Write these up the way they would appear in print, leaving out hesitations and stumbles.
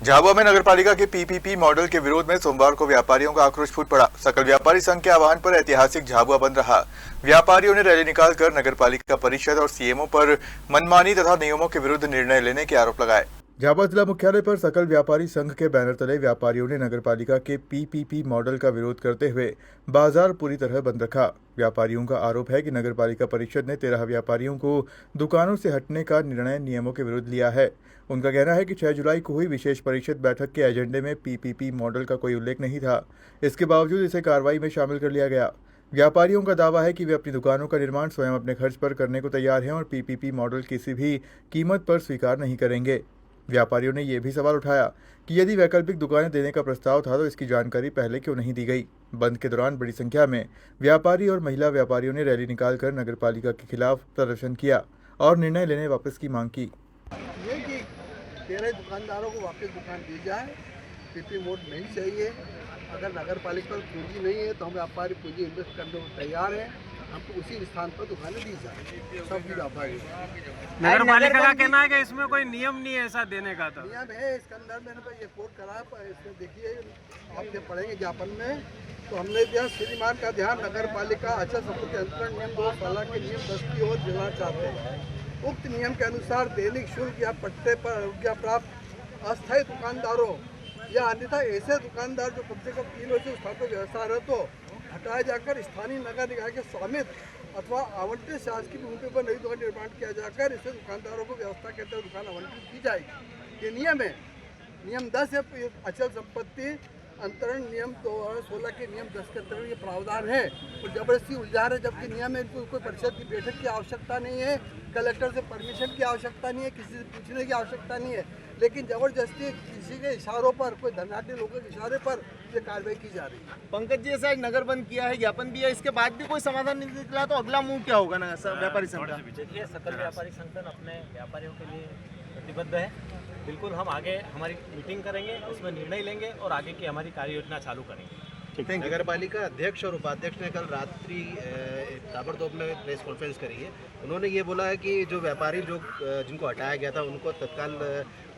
झाबुआ में नगरपालिका के पीपीपी मॉडल के विरोध में सोमवार को व्यापारियों का आक्रोश फूट पड़ा। सकल व्यापारी संघ के आह्वान पर ऐतिहासिक झाबुआ बंद रहा। व्यापारियों ने रैली निकालकर नगरपालिका परिषद और सीएमओ पर मनमानी तथा नियमों के विरुद्ध निर्णय लेने के आरोप लगाए। झाबुआ जिला मुख्यालय पर सकल व्यापारी संघ के बैनर तले व्यापारियों ने नगरपालिका के पीपीपी मॉडल का विरोध करते हुए बाजार पूरी तरह बंद रखा। व्यापारियों का आरोप है कि नगरपालिका परिषद ने 13 व्यापारियों को दुकानों से हटने का निर्णय नियमों के विरुद्ध लिया है। उनका कहना है कि 6 जुलाई को हुई विशेष परिषद बैठक के एजेंडे में पीपीपी मॉडल का कोई उल्लेख नहीं था। इसके बावजूद इसे कार्रवाई में शामिल कर लिया गया। व्यापारियों का दावा है कि वे अपनी दुकानों का निर्माण स्वयं अपने खर्च पर करने को तैयार हैं और पीपीपी मॉडल किसी भी कीमत पर स्वीकार नहीं करेंगे। व्यापारियों ने यह भी सवाल उठाया कि यदि वैकल्पिक दुकानें देने का प्रस्ताव था तो इसकी जानकारी पहले क्यों नहीं दी गई। बंद के दौरान बड़ी संख्या में व्यापारी और महिला व्यापारियों ने रैली निकालकर नगरपालिका के खिलाफ प्रदर्शन किया और निर्णय लेने वापस की मांग की। ये कि 13 दुकानदारों को वापस दुकान दी जाए, पीपी मोड नहीं चाहिए। अगर नगरपालिका पर पूंजी नहीं है तो हम व्यापारी पूंजी इन्वेस्ट करने को तैयार हैं। हमको उसी स्थान पर दुकानें दी जाए, सब भी व्यापारी। नगरपालिका का कहना है कि इसमें कोई नियम नहीं है ऐसा देने का। तो नियम है इसके अंदर, मैंने ये कोट करा है, इसमें देखिए आप जब पढ़ेंगे ज्ञापन में तो हमने दिया श्रीमान का ध्यान नगरपालिका अचल संपत्ति अंतरण नियम 2016 के नियम 10 की ओर दिलाना चाहते हैं। उक्त नियम के अनुसार दैनिक शुल्क या पट्टे पर अनुज्ञा प्राप्त अस्थायी दुकानदारों या अन्यथा ऐसे दुकानदार जो कम से कम 3 वर्ष से स्थापित व्यवसाय रहे तो हटाया जाकर स्थानीय नगर निकाय के स्वामित्व अथवा आवंटित शासकीय भूमि पर नई दुकान निर्माण किया जाकर इससे दुकानदारों को व्यवस्था के तहत दुकान आवंटित की जाएगी। ये नियम है। नियम 10 है अचल संपत्ति अंतरण नियम 2016 के नियम 10 के अंतर्गत ये प्रावधान है और जबरदस्ती उलझा रहे, जबकि नियम है कोई परिषद की बैठक की आवश्यकता नहीं है, कलेक्टर से परमिशन की आवश्यकता नहीं है, किसी से पूछने की आवश्यकता नहीं है, लेकिन जबरदस्ती किसी के इशारों पर, कोई धनाढ़ी लोगों के इशारे पर ये कार्रवाई की जा रही है। पंकज जी ऐसा नगर बंद किया है, ज्ञापन दिया, इसके बाद भी कोई समाधान नहीं निकला तो अगला मूव क्या होगा ना व्यापारी संघ का? देखिए, सकल व्यापारी संगठन अपने व्यापारियों के लिए प्रतिबद्ध है। बिल्कुल हम आगे हमारी मीटिंग करेंगे, उसमें निर्णय लेंगे और आगे की हमारी कार्य योजना चालू करेंगे। नगर पालिका अध्यक्ष और उपाध्यक्ष ने कल रात्रि ताबड़तोड़ में प्रेस कॉन्फ्रेंस करी है। उन्होंने ये बोला है कि जो व्यापारी जो जिनको हटाया गया था उनको तत्काल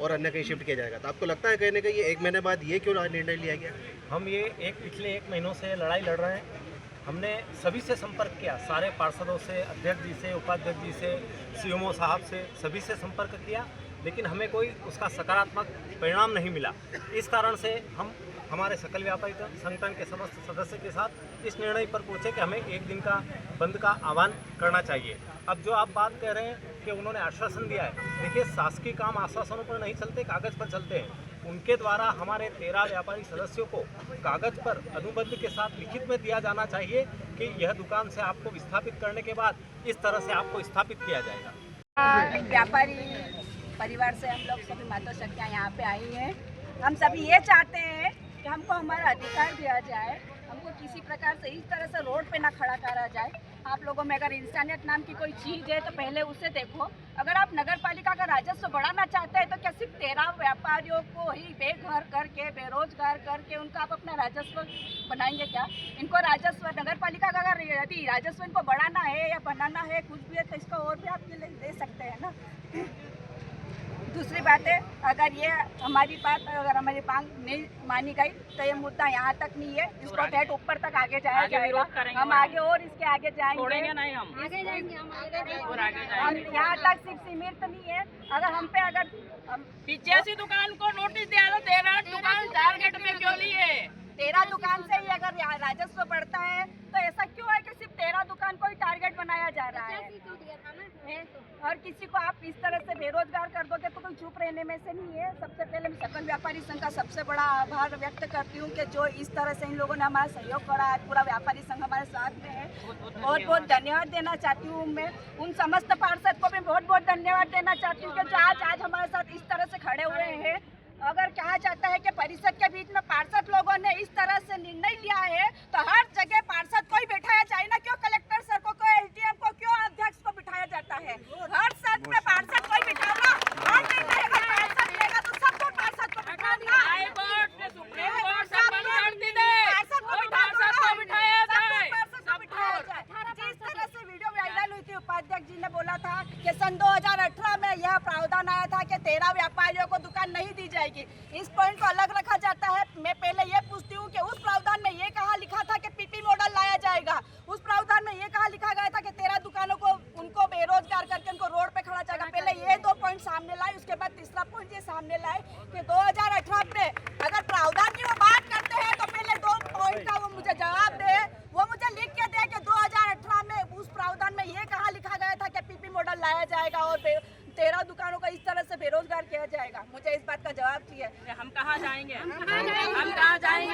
और अन्य कहीं शिफ्ट किया जाएगा। तो आपको लगता है कहीं ना कहीं 1 महीने बाद ये क्यों निर्णय लिया गया? हम ये पिछले 1 महीनों से लड़ाई लड़ रहे हैं। हमने सभी से संपर्क किया, सारे पार्षदों से, अध्यक्ष जी से, उपाध्यक्ष जी से, सीएमओ साहब से, सभी से संपर्क किया, लेकिन हमें कोई उसका सकारात्मक परिणाम नहीं मिला। इस कारण से हम हमारे सकल व्यापारी संगठन के समस्त सदस्य के साथ इस निर्णय पर पहुंचे कि हमें 1 दिन का बंद का आह्वान करना चाहिए। अब जो आप बात कह रहे हैं कि उन्होंने आश्वासन दिया है, देखिए शासकीय काम आश्वासनों पर नहीं चलते, कागज़ पर चलते हैं। उनके द्वारा हमारे 13 व्यापारी सदस्यों को कागज़ पर अनुबंध के साथ लिखित में दिया जाना चाहिए कि यह दुकान से आपको विस्थापित करने के बाद इस तरह से आपको स्थापित किया जाएगा। व्यापारी परिवार से हम लोग सभी माता शक्तियाँ यहाँ पे आई हैं। हम सभी ये चाहते हैं कि हमको हमारा अधिकार दिया जाए, हमको किसी प्रकार से इस तरह से रोड पे ना खड़ा करा जाए। आप लोगों में अगर इंसानियत नाम की कोई चीज़ है तो पहले उसे देखो। अगर आप नगर पालिका का राजस्व बढ़ाना चाहते हैं तो क्या सिर्फ 13 व्यापारियों को ही बेघर करके, बेरोजगार करके उनका आप अपना राजस्व बनाएंगे क्या? इनको राजस्व नगर पालिका का अगर यदि राजस्व इनको बढ़ाना है या बनाना है कुछ भी है तो इसको और भी आपके लिए दे सकते हैं ना। दूसरी बात है, अगर ये हमारी बात अगर हमारी मांग नहीं मानी गई तो ये मुद्दा यहाँ तक नहीं है, इसको ठेठ ऊपर तक आगे जाया जाएगा। हम आगे और इसके आगे जाएंगे, नहीं हम आगे जाएंगे, हम यहाँ तक सिर्फ सीमित नहीं है। अगर हम पे अगर 85 दुकान को नोटिस दिया तो 13 दुकान टारगेट में क्यों नहीं है? 13 दुकान से ही अगर राजस्व बढ़ता है तो ऐसा क्यों है कि सिर्फ 13 दुकान को ही टारगेट बनाया जा रहा है? और किसी को आप इस तरह से बेरोजगार कर दोगे तो कोई चुप रहने में से नहीं है। सबसे पहले मैं सकल व्यापारी संघ का सबसे बड़ा आभार व्यक्त करती हूँ कि जो इस तरह से इन लोगों ने हमारा सहयोग करा है, पूरा व्यापारी संघ हमारे साथ में है। बहुत बहुत धन्यवाद देना चाहती हूँ मैं उन समस्त पार्षद को भी बहुत बहुत धन्यवाद देना चाहती हूँ कि जो आज हमारे साथ इस तरह से खड़े हुए हैं। अगर कहा जाता है कि परिषद के बीच में पार्षद लोगों ने इस तरह से निर्णय लिया है तो हर जगह पार्षद को ही बैठाया जाए ना, क्यों कलेक्टर सर को, क्यों एसडीएम को, क्यों अध्यक्ष को बिठाया जाता है? हर सद में पार्षद को ही बिठाओ। हर निर्णय अगर पार्षद लेगा तो सबको पार्षद को बिठाना। सुप्रीम कोर्ट से बंद कर दी है, पार्षद को बिठाया जाए। जिस तरह से वीडियो वायरल हुई थी, उपाध्यक्ष जी ने बोला था कि सन 2018 में यह प्रावधान आया था कि 13 व्यापारियों को दुकान नहीं दी जाएगी। इस पॉइंट को अलग रखा जाता है। मैं पहले ये पूछती हूँ कि उस प्रावधान में ये कहा लिखा था कि पीपी मॉडल लाया जाएगा, उस प्रावधान में ये कहा लिखा गया था कि 13 दुकानों को उनको बेरोजगार करके उनको रोड पे खड़ा जाएगा। पहले ये 2 पॉइंट सामने लाए, उसके बाद तीसरा पॉइंट ये सामने लाए कि 2018 में अगर प्रावधान की वो बात करते हैं तो पहले 2 पॉइंट का वो मुझे जवाब दे, वो मुझे लिख के दे कि 2018 में उस प्रावधान में ये कहा लिखा गया था कि पीपी मॉडल लाया जाएगा और 13 दुकानों को इस तरह से बेरोजगार किया जाएगा। मुझे इस बात का जवाब चाहिए। हम कहाँ जाएंगे? हम कहाँ जाएंगे?